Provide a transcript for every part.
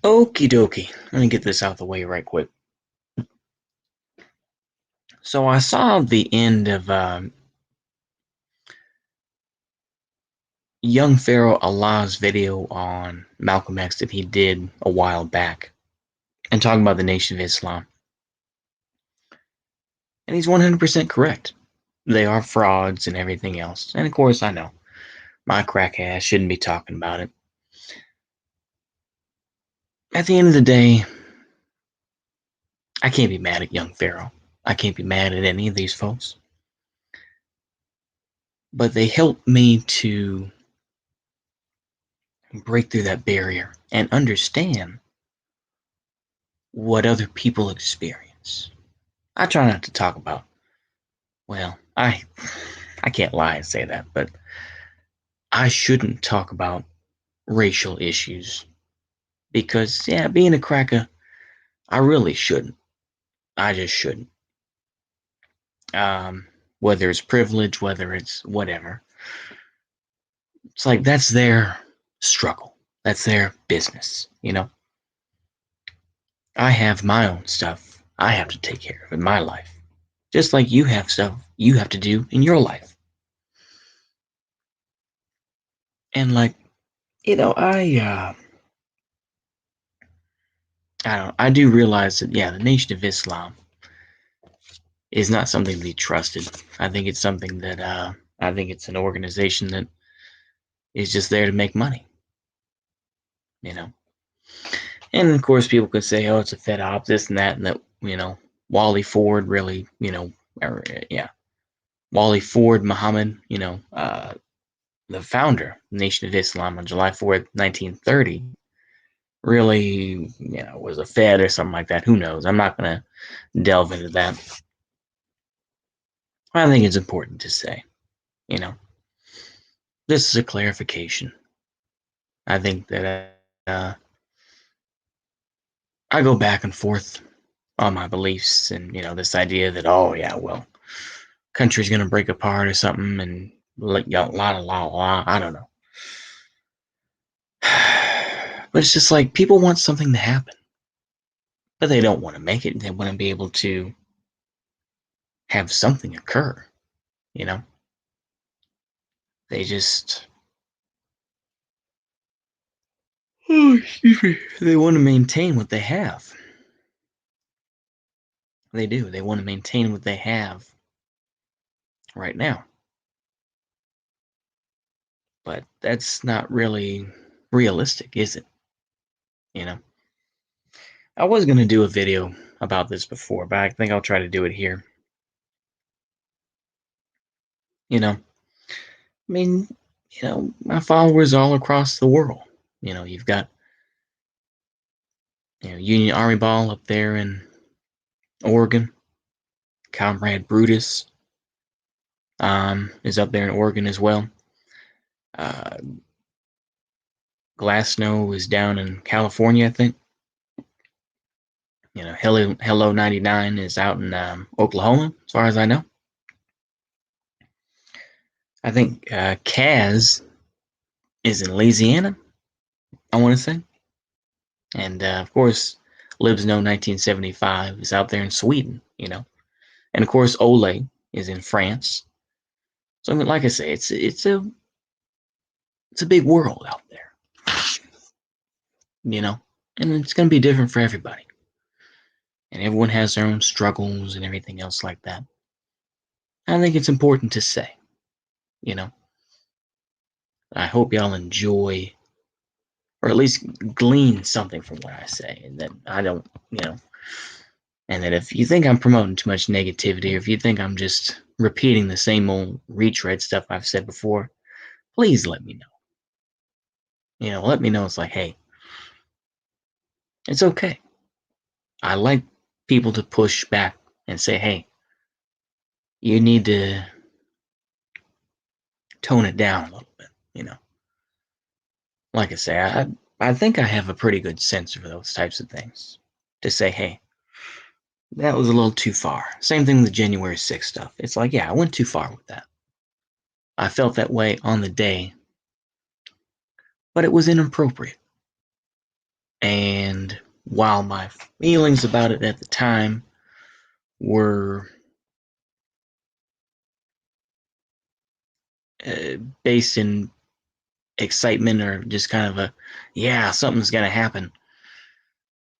Okie dokie. Let me get this out of the way right quick. So I saw the end of young Pharaoh Allah's video on Malcolm X that he did a while back and talking about the Nation of Islam. And he's 100% correct. They are frauds and everything else. And of course, I know my crack ass shouldn't be talking about it. At the end of the day, I can't be mad at young Pharaoh. I can't be mad at any of these folks. But they helped me to break through that barrier and understand what other people experience. I try not to talk about, well, I can't lie and say that, but I shouldn't talk about racial issues because yeah, being a cracker, I really shouldn't. I just shouldn't. Um, whether it's privilege, whether it's whatever. It's like that's their struggle. That's their business. I have my own stuff I have to take care of in my life. Just like you have stuff you have to do in your life. And like, I don't I do realize that yeah, the Nation of Islam is not something to be trusted. I think it's something that I think it's an organization that is just there to make money, you know. And of course people could say, oh, it's a Fed op, this and that, Wally Ford really, yeah. Wally Ford Muhammad, the founder, Nation of Islam on July 4th, 1930, really, was a Fed or something like that. Who knows? I'm not going to delve into that. I think it's important to say, you know, this is a clarification. I think that I go back and forth on my beliefs and, this idea that, oh, yeah, well, country's going to break apart or something and like, I don't know. But it's just like people want something to happen, but they don't want to make it. They want to be able to have something occur, you know? They just, oh, excuse me, they want to maintain what they have. They do. They want to maintain what they have right now. But that's not really realistic, is it? You know? I was going to do a video about this before, but I think I'll try to do it here. You know, I mean, my followers all across the world. You've got, Union Army Ball up there in Oregon. Comrade Brutus is up there in Oregon as well. Uh, Glassnow is down in California, I think. Hello 99 is out in Oklahoma, as far as I know. I think Kaz is in Louisiana, I want to say. And of course, Libs No 1975 is out there in Sweden. And of course, Ole is in France. So I mean, like I say, it's a big world out there, and it's going to be different for everybody. And everyone has their own struggles and everything else like that. I think it's important to say, you know. I hope y'all enjoy or at least glean something from what I say, and that I don't, and that if you think I'm promoting too much negativity, or if you think I'm just repeating the same old retread stuff I've said before, please let me know. Let me know. It's like, hey, it's okay. I like people to push back and say, hey, you need to tone it down a little bit. Like I say, I think I have a pretty good sense for those types of things. To say, hey, that was a little too far. Same thing with the January 6th stuff. It's like, yeah, I went too far with that. I felt that way on the day, but it was inappropriate. And while my feelings about it at the time were based in excitement or just kind of a, yeah, something's going to happen,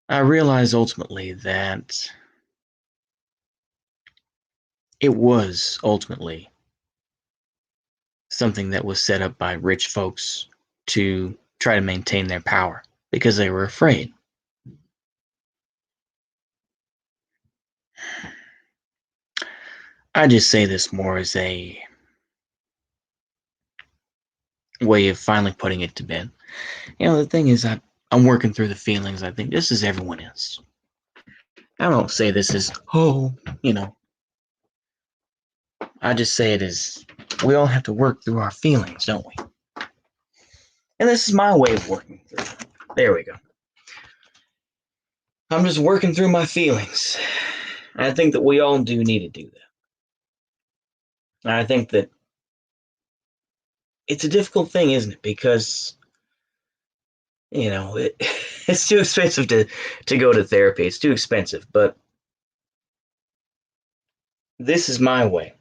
I realized ultimately that it was ultimately something that was set up by rich folks to try to maintain their power because they were afraid. I just say this more as a way of finally putting it to bed. The thing is, I'm working through the feelings, I think, just as everyone is. I don't say this as, oh, you know, I just say it as we all have to work through our feelings, don't we? And this is my way of working through it. There we go. I'm just working through my feelings. And I think that we all do need to do that. And I think that it's a difficult thing, isn't it? Because, it's too expensive to go to therapy. It's too expensive. But this is my way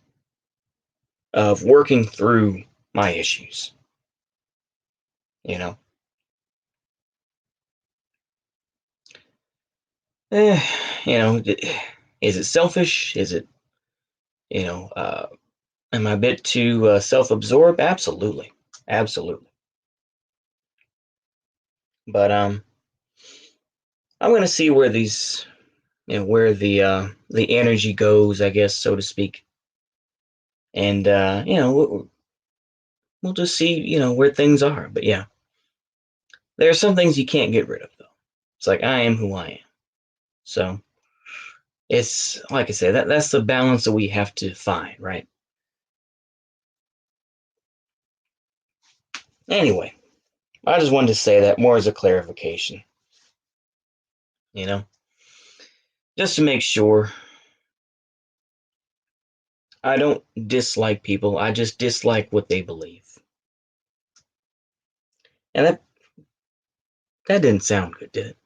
of working through my issues. You know, eh, you know, is it selfish? Is it, you know, uh, am I a bit too self-absorbed? Absolutely, absolutely. But I'm gonna see where these, where the energy goes, I guess, so to speak. And we'll just see, where things are. But yeah, there are some things you can't get rid of, though. It's like I am who I am. So it's like I said, that's the balance that we have to find, right? Anyway, I just wanted to say that more as a clarification, you know, just to make sure I don't dislike people. I just dislike what they believe. And that didn't sound good, did it?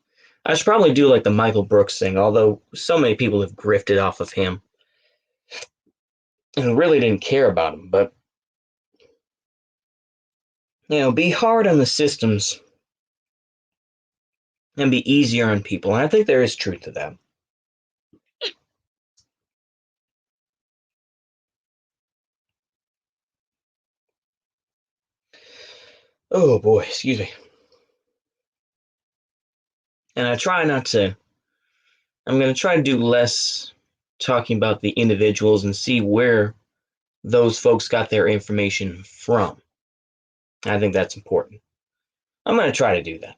I should probably do like the Michael Brooks thing, although so many people have grifted off of him and really didn't care about him. But, be hard on the systems and be easier on people. And I think there is truth to that. Oh boy, excuse me. And I try not to, I'm going to try to do less talking about the individuals and see where those folks got their information from. I think that's important. I'm going to try to do that.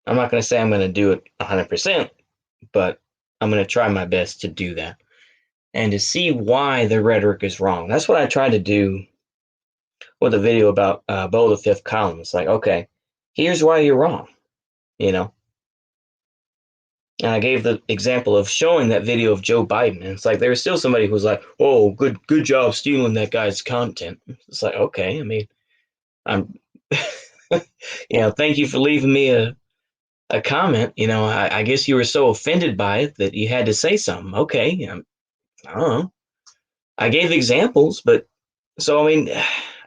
I'm not going to say I'm going to do it 100%, but I'm going to try my best to do that and to see why the rhetoric is wrong. That's what I tried to do with a video about Bo the Fifth Column. It's like, okay, here's why you're wrong, you know? And I gave the example of showing that video of Joe Biden. And it's like, there was still somebody who was like, oh, good job stealing that guy's content. It's like, okay, I mean, I'm, thank you for leaving me a comment. I guess you were so offended by it that you had to say something. Okay, I don't know. I gave examples, but so I mean,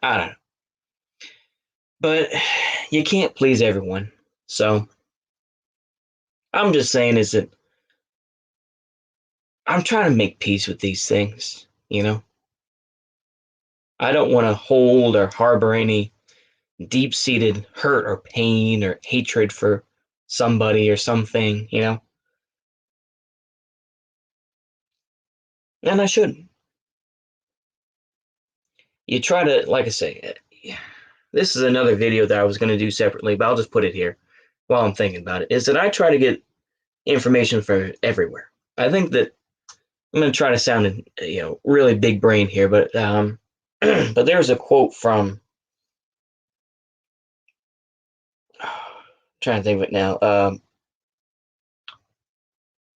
I don't know. But you can't please everyone. So I'm just saying is that I'm trying to make peace with these things. I don't want to hold or harbor any deep-seated hurt or pain or hatred for somebody or something. And I shouldn't. You try to, like I say, this is another video that I was going to do separately, but I'll just put it here while I'm thinking about it, is that I try to get information from everywhere. I think that I'm going to try to sound, really big brain here, but but there's a quote from, trying to think of it now.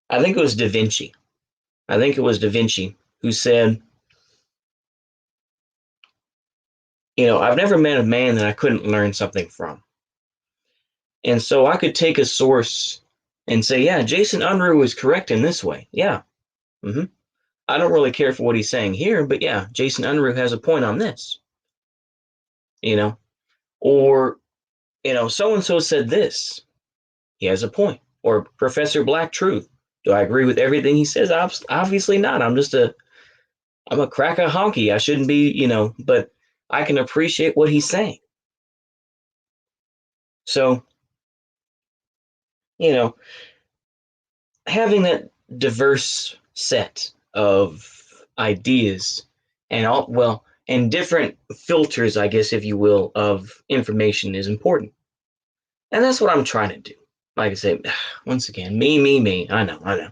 I think it was Da Vinci. I think it was Da Vinci who said, I've never met a man that I couldn't learn something from. And so I could take a source and say, yeah, Jason Unruh was correct in this way. Yeah. hmm I don't really care for what he's saying here, but yeah, Jason Unruh has a point on this, you know, or, so and so said this. He has a point. Or Professor Black Truth. Do I agree with everything he says? Obviously not. I'm a cracker honky. I shouldn't be, but I can appreciate what he's saying. So, you know, having that diverse set of ideas and and different filters, I guess, if you will, of information is important. And that's what I'm trying to do. Like I say, once again, me. I know.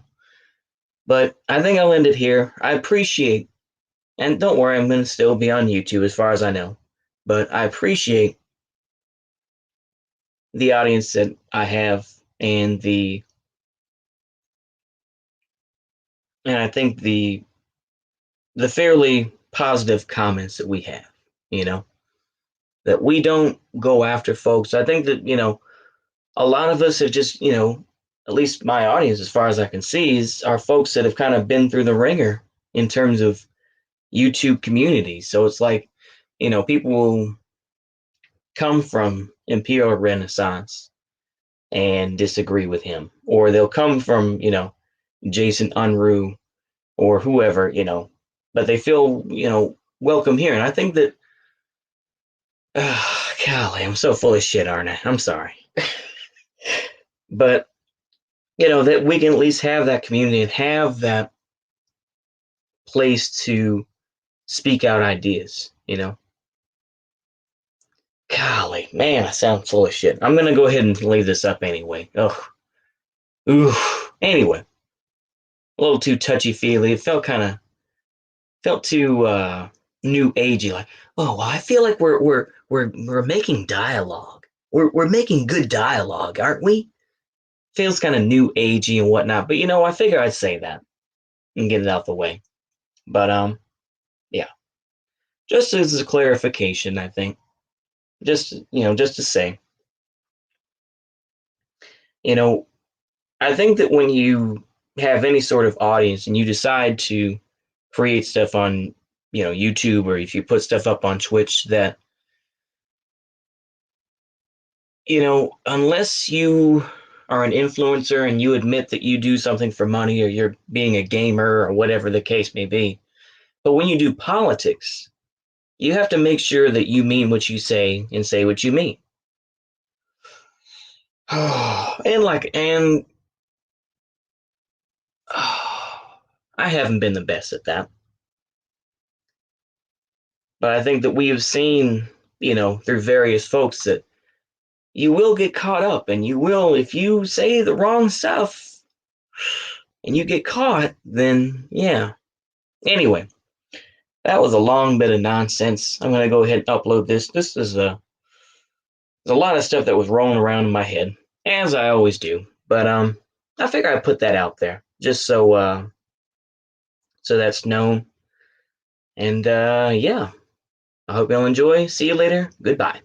But I think I'll end it here. I appreciate, and don't worry, I'm going to still be on YouTube as far as I know. But I appreciate the audience that I have and I think the fairly positive comments that we have, you know, that we don't go after folks. I think that, a lot of us have just, at least my audience, as far as I can see, are folks that have kind of been through the ringer in terms of YouTube communities. So it's like, people will come from Imperial Renaissance and disagree with him, or they'll come from, Jason Unruh or whoever, but they feel, welcome here. And I think that, golly, I'm so full of shit, aren't I? I'm sorry. But, that we can at least have that community and have that place to speak out ideas, Golly, man, I sound full of shit. I'm going to go ahead and leave this up anyway. Oh, ooh. Anyway, a little too touchy feely. It felt too new agey. Like, oh, well, I feel like we're making dialogue. We're making good dialogue, aren't we? Feels kind of new agey and whatnot. But I figure I'd say that and get it out the way. But yeah, just as a clarification, I think, just to say, you know, I think that when you have any sort of audience and you decide to create stuff on, YouTube, or if you put stuff up on Twitch, that, unless you are an influencer and you admit that you do something for money or you're being a gamer or whatever the case may be, but when you do politics, you have to make sure that you mean what you say and say what you mean. and I haven't been the best at that. But I think that we have seen, through various folks, that you will get caught up and you will, if you say the wrong stuff and you get caught, then yeah. Anyway, that was a long bit of nonsense. I'm going to go ahead and upload this. This is there's a lot of stuff that was rolling around in my head, as I always do. But I figure I'd put that out there just so that's known. And yeah, I hope y'all enjoy. See you later. Goodbye.